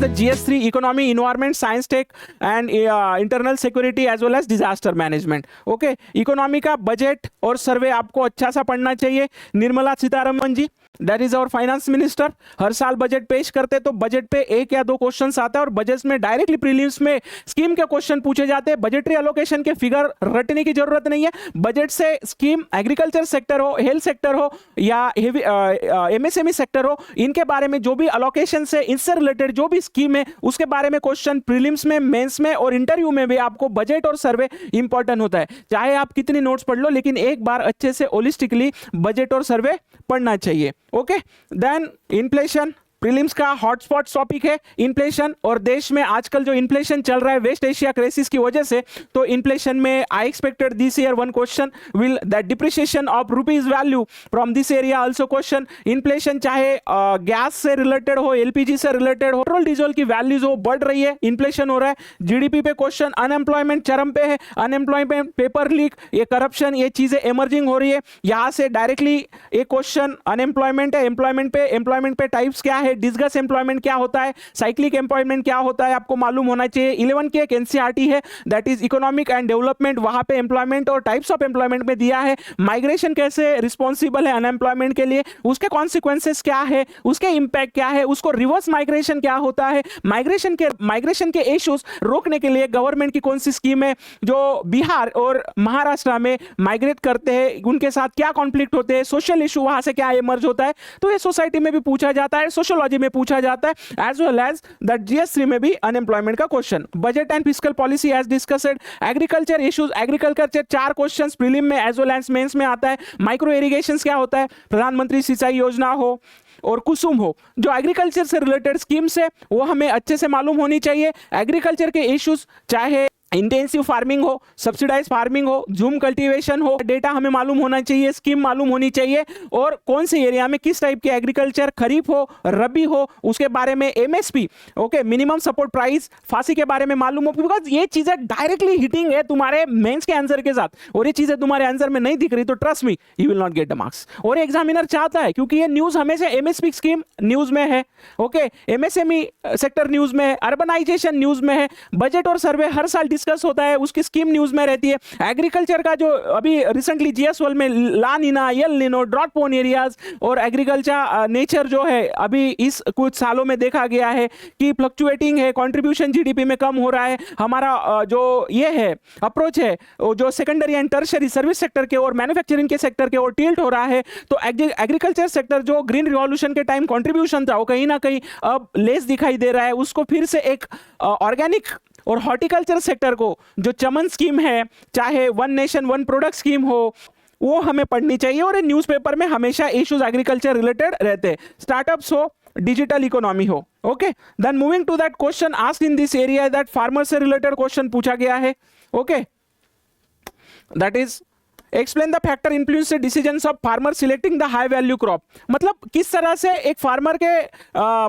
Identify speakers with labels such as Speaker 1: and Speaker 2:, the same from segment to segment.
Speaker 1: The GS3 economy, environment, science tech and internal security as well as disaster management. Okay, economy का budget और survey आपको अच्छा सा पढ़ना चाहिए। Nirmala Sitharaman ji, that is our finance minister, हर साल बजट पेश करते तो बजट पे 1 या 2 क्वेश्चन आता है और बजट में डायरेक्टली प्रीलिम्स में स्कीम के क्वेश्चन पूछे जाते हैं। बजटरी एलोकेशन के फिगर रटने की जरूरत नहीं है, बजट से स्कीम एग्रीकल्चर सेक्टर हो, हेल्थ सेक्टर हो या MSME सेक्टर हो, इनके बारे में जो भी अलोकेशन से इससे रिलेटेड जो भी स्कीम है उसके बारे में क्वेश्चन प्रीलिम्स में, मेंस में और इंटरव्यू में भी आपको बजट और सर्वे इंपॉर्टेंट होता है। चाहे आप कितनी नोट्स पढ़ लो, लेकिन एक बार अच्छे से होलिस्टिकली बजट और सर्वे पढ़ना चाहिए। ओके, देन इन्फ्लेशन प्रीलिम्स का हॉटस्पॉट टॉपिक है इन्फ्लेशन, और देश में आजकल जो इन्फ्लेशन चल रहा है वेस्ट एशिया क्राइसिस की वजह से, तो इन्फ्लेशन में I expected this year one question will that depreciation of rupees value from this area also question. Inflation चाहे गैस से रिलेटेड हो, LPG से रिलेटेड हो, पेट्रोल डीजल की वैल्यूज हो बढ़ रही है, इन्फ्लेशन हो रहा है। GDP पे क्वेश्चन, अनएम्प्लॉयमेंट चरम पे है, अनएम्प्लॉयमेंट, पेपर लीक, ये करप्शन, ये चीजें इमर्जिंग हो रही है। यहां से डायरेक्टली एक क्वेश्चन अनएम्प्लॉयमेंट है, एम्प्लॉयमेंट पे टाइप्स क्या है, डिस्गस एम्प्लॉयमेंट क्या होता है, साइक्लिक एम्प्लॉयमेंट क्या होता है, आपको मालूम होना चाहिए। 11 की एक NCERT है that is economic and development, वहां पे एम्प्लॉयमेंट और टाइप्स ऑफ एम्प्लॉयमेंट में दिया है। माइग्रेशन कैसे रिस्पॉन्सिबल है अनएम्प्लॉयमेंट के लिए, उसके कॉन्सिक्वेंसेस क्या है, उसके इंपैक्ट क्या है, उसको रिवर्स माइग्रेशन क्या होता है, माइग्रेशन के इश्यूज रोकने के लिए गवर्नमेंट की कौन सी स्कीम है, जो बिहार और महाराष्ट्र में माइग्रेट करते हैं उनके साथ क्या कॉन्फ्लिक्ट होते हैं, सोशल इशू वहां से क्या इमर्ज होता है। तो ये सोसाइटी में भी पूछा जाता है, सोशियोलॉजी में पूछा जाता है, as well as that GS3 में भी अनएम्प्लॉयमेंट का question. Budget and fiscal policy as discussed, agriculture issues, agriculture 4 questions prelim में एज वेल एज मेंस में आता है। माइक्रो इरिगेशन क्या होता है, प्रधानमंत्री सिंचाई योजना हो और कुसुम हो, जो एग्रीकल्चर से रिलेटेड स्कीम्स है वो हमें अच्छे से मालूम होनी चाहिए। एग्रीकल्चर के इश्यूज चाहे इंटेंसिव फार्मिंग हो, सब्सिडाइज फार्मिंग हो, जूम कल्टीवेशन हो, डेटा हमें मालूम होना चाहिए, स्कीम मालूम होनी चाहिए, और कौन से एरिया में किस टाइप के एग्रीकल्चर, खरीफ हो, रबी हो, उसके बारे में MSP, okay, minimum support price, फांसी के बारे में मालूम हो, बिकॉज ये चीजें डायरेक्टली हिटिंग है तुम्हारे मेंस के आंसर के साथ, और ये चीजें तुम्हारे आंसर में नहीं दिख रही तो trust me you will not get the marks. और एग्जामिनर चाहता है, क्योंकि ये न्यूज हमेशा MSP स्कीम न्यूज में है, ओके, MSME सेक्टर न्यूज में है, अर्बनाइजेशन न्यूज में है, बजट और सर्वे हर साल डिस्कस होता है, उसकी स्कीम न्यूज में रहती है। एग्रीकल्चर का जो अभी रिसेंटली GS1 में ला नीना, यल नीनो, ड्रॉट प्रोन एरियाज और एग्रीकल्चर नेचर जो है अभी इस कुछ सालों में देखा गया है कि फ्लक्चुएटिंग है, कंट्रीब्यूशन GDP में कम हो रहा है। हमारा जो ये है अप्रोच है जो secondary and tertiary service sector के और मैन्युफैक्चरिंग के सेक्टर के और टिल्ट हो रहा है, तो एग्रीकल्चर सेक्टर जो ग्रीन रिवॉल्यूशन के टाइम कंट्रीब्यूशन था वो कहीं ना कहीं अब लेस दिखाई दे रहा है। उसको फिर से एक ऑर्गेनिक और हॉर्टिकल्चर सेक्टर को जो चमन स्कीम है, चाहे one nation one product scheme हो, वो हमें पढ़नी चाहिए। और न्यूज़पेपर में हमेशा इश्यूज एग्रीकल्चर रिलेटेड रहते हैं, स्टार्टअप्स हो, डिजिटल इकोनॉमी हो। Okay, then moving to that question asked in this area, that farmer से रिलेटेड क्वेश्चन पूछा गया है। Okay, that is explain the factor influence decisions of farmer selecting the high value crop. मतलब किस तरह से एक फार्मर के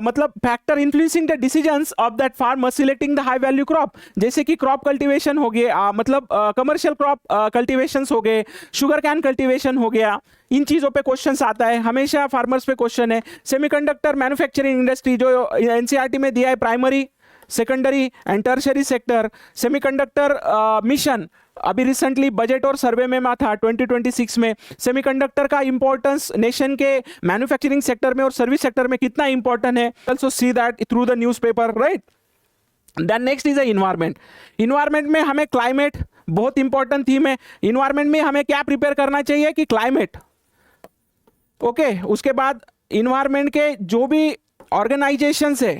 Speaker 1: मतलब factor influencing the decisions of that farmer selecting the high value crop, जैसे कि क्रॉप कल्टीवेशन हो गए, मतलब कमर्शियल क्रॉप कल्टीवेशंस हो गए, शुगर कैन कल्टीवेशन हो गया, इन चीज़ों पे क्वेश्चंस आता है, हमेशा फार्मर्स पे क्वेश्चन है। सेमीकंडक्टर मैन्युफैक्चरिंग इंडस्ट्री जो NCERT में दिया है, primary, secondary and tertiary sector, semiconductor mission अभी रिसेंटली बजट और सर्वे में था 2026 में। सेमीकंडक्टर का इंपॉर्टेंस नेशन के मैन्युफैक्चरिंग सेक्टर में और सर्विस सेक्टर में कितना इंपॉर्टेंट है, also see that through the newspaper, right. Then next is environment. Environment में हमें क्लाइमेट बहुत इंपॉर्टेंट थीम है। इन्वायरमेंट में हमें क्या प्रिपेयर करना चाहिए कि क्लाइमेट, ओके, उसके बाद इन्वायरमेंट के जो भी ऑर्गेनाइजेशन है,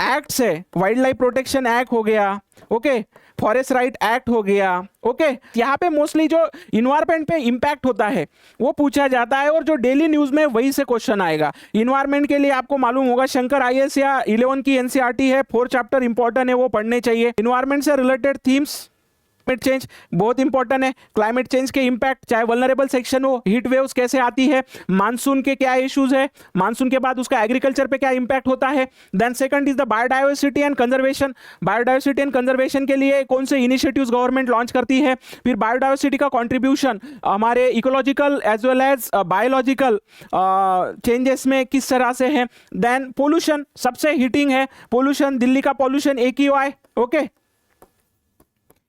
Speaker 1: एक्ट है, वाइल्ड लाइफ प्रोटेक्शन एक्ट हो गया, ओके, फॉरेस्ट राइट एक्ट हो गया, ओके, यहाँ पे मोस्टली जो इन्वायरमेंट पे इंपैक्ट होता है वो पूछा जाता है, और जो डेली न्यूज में वही से क्वेश्चन आएगा। इन्वायरमेंट के लिए आपको मालूम होगा शंकर IAS या 11 की NCERT है, 4 चैप्टर इंपॉर्टेंट है, वो पढ़ने चाहिए। इन्वायरमेंट से रिलेटेड थीम्स क्लाइमेट चेंज बहुत इंपॉर्टेंट है। क्लाइमेट चेंज के इंपैक्ट, चाहे वल्नरेबल सेक्शन हो, हीट वेव्स कैसे आती है, मानसून के क्या इश्यूज है, मानसून के बाद उसका एग्रीकल्चर पे क्या इंपैक्ट होता है। Then second is the biodiversity and conservation. Biodiversity and conservation के लिए कौन से इनिशिएटिव्स गवर्नमेंट लॉन्च करती है, फिर बायोडाइवर्सिटी का कंट्रीब्यूशन हमारे ecological as well as biological changes में किस तरह से है। देन पोल्यूशन, सबसे हीटिंग है पोल्यूशन, दिल्ली का pollution AQI, okay,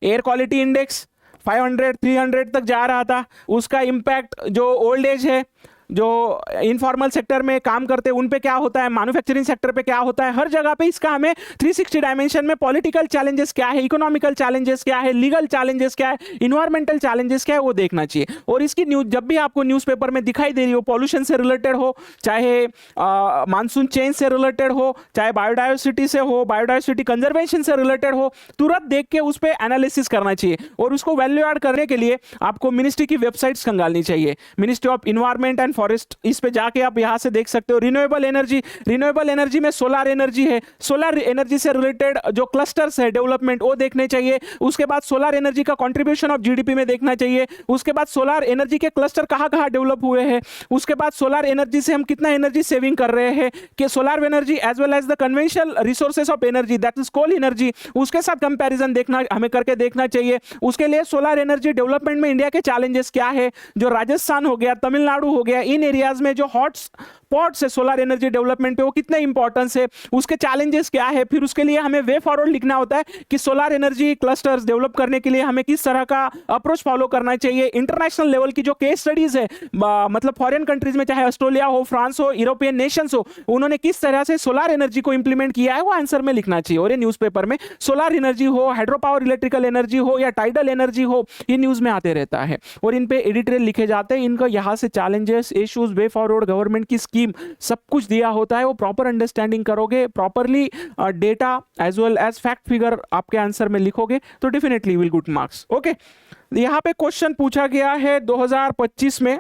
Speaker 1: air quality index 500 300 तक जा रहा था। उसका इंपैक्ट जो ओल्ड एज है, जो इनफॉर्मल सेक्टर में काम करते हैं उन पे क्या होता है, मैन्युफैक्चरिंग सेक्टर पे क्या होता है, हर जगह पे इसका हमें 360 डायमेंशन में पॉलिटिकल चैलेंजेस क्या है, इकोनॉमिकल चैलेंजेस क्या है, लीगल चैलेंजेस क्या है, इन्वायरमेंटल चैलेंजेस क्या है, वो देखना चाहिए। और इसकी न्यूज जब भी आपको न्यूज़पेपर में दिखाई दे रही हो, पॉल्यूशन से रिलेटेड हो, चाहे मानसून चेंज से रिलेटेड हो, चाहे बायोडाइवर्सिटी से हो, बायोडाइवर्सिटी कंजर्वेशन से रिलेटेड हो, तुरंत देख के उस पर एनालिसिस करना चाहिए। और उसको वैल्यू ऐड करने के लिए आपको मिनिस्ट्री की वेबसाइट्स खंगालनी चाहिए, ministry of environment and forest, इस पे जाके आप यहां से देख सकते हो। रिन्यूएबल एनर्जी, रिन्यूएबल एनर्जी में सोलर एनर्जी है, सोलर एनर्जी से रिलेटेड जो क्लस्टर्स है डेवलपमेंट वो देखने चाहिए। उसके बाद सोलर एनर्जी का कंट्रीब्यूशन ऑफ जीडीपी में देखना चाहिए। उसके बाद सोलर एनर्जी के क्लस्टर कहां कहां डेवलप हुए हैं। उसके बाद सोलर एनर्जी से हम कितना एनर्जी सेविंग कर रहे हैं, कि solar energy as well as the conventional resources of energy that is coal energy, उसके साथ कंपैरिजन देखना हमें करके देखना चाहिए। उसके लिए सोलर एनर्जी डेवलपमेंट में इंडिया के चैलेंजेस क्या है, जो राजस्थान हो गया, तमिलनाडु हो गया, इन एरियाज में जो हॉट स्पॉट्स है सोलर एनर्जी डेवलपमेंट पे, वो कितने इंपॉर्टेंस है, उसके चैलेंजेस क्या है। फिर उसके लिए हमें वे फॉरवर्ड लिखना होता है कि सोलर एनर्जी क्लस्टर्स डेवलप करने के लिए हमें किस तरह का अप्रोच फॉलो करना चाहिए। इंटरनेशनल लेवल की जो केस स्टडीज है, मतलब फॉरेन कंट्रीज में, चाहे ऑस्ट्रेलिया हो, फ्रांस हो, यूरोपियन नेशंस हो, उन्होंने किस तरह से सोलर एनर्जी को इंप्लीमेंट किया है, वो आंसर में लिखना चाहिए। और ये न्यूज़पेपर में सोलर एनर्जी हो, हाइड्रो पावर इलेक्ट्रिकल एनर्जी हो या टाइडल एनर्जी हो, ये न्यूज में आते रहता है और इन पे एडिटोरियल लिखे जाते हैं। इनका यहाँ से challenges, issues, way forward, government की स्कीम, सब कुछ दिया होता है। वो प्रॉपर अंडरस्टैंडिंग करोगे, properly data as well as fact figure आपके आंसर में लिखोगे तो definitely will good marks. Okay, यहाँ पे क्वेश्चन पूछा गया है 2025 में,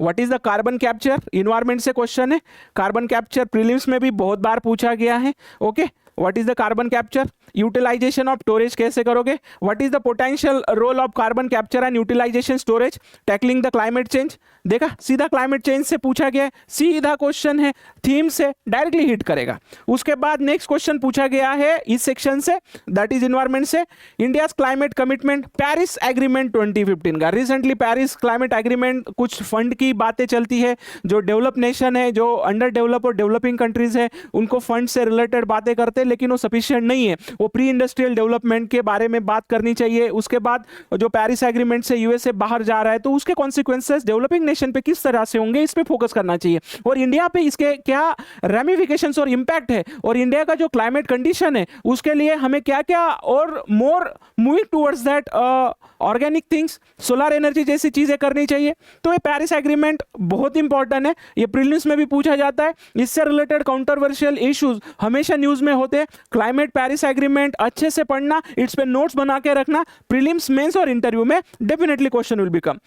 Speaker 1: what is the carbon capture, environment से क्वेश्चन है। कार्बन कैप्चर प्रीलिम्स में भी बहुत बार पूछा गया है। Okay, what is the carbon capture, utilisation of storage कैसे करोगे, what is the potential role of carbon capture and utilisation storage, tackling the climate change. देखा, सीधा क्लाइमेट चेंज से पूछा गया है, सीधा क्वेश्चन है, थीम से डायरेक्टली हिट करेगा। उसके बाद नेक्स्ट क्वेश्चन पूछा गया है इस सेक्शन से, दैट इज इन्वायरमेंट से, India climate commitment, Paris agreement 2015 का। रिसेंटली पेरिस क्लाइमेट एग्रीमेंट, कुछ फंड की बातें चलती है, जो डेवलप नेशन है, जो अंडर डेवलप और डेवलपिंग कंट्रीज है, उनको फंड से रिलेटेड बातें करते हैं, लेकिन वो सफिशिएंट नहीं है। वो प्री इंडस्ट्रियल डेवलपमेंट के बारे में बात करनी चाहिए। उसके बाद जो पेरिस एग्रीमेंट से यूएसए बाहर जा रहा है, तो उसके कॉन्सिक्वेंसेस डेवलपिंग नेशन पे किस तरह से होंगे, इस पे फोकस करना चाहिए। और इंडिया पे इसके क्या रेमिफिकेशंस और इंपैक्ट है, और इंडिया का जो क्लाइमेट कंडीशन है उसके लिए हमें क्या क्या और more moving towards that organic things, solar energy जैसी चीजें करनी चाहिए। तो ये पेरिस एग्रीमेंट बहुत इंपॉर्टेंट है, ये प्रीलिम्स में भी पूछा जाता है। इससे रिलेटेड काउंट्रोवर्शियल इश्यूज हमेशा न्यूज में होते हैं। क्लाइमेट पेरिस एग्रीमेंट अच्छे से पढ़ना, इट्स पे नोट्स बना के रखना, प्रीलिम्स, मेंस और इंटरव्यू में definitely question will be come.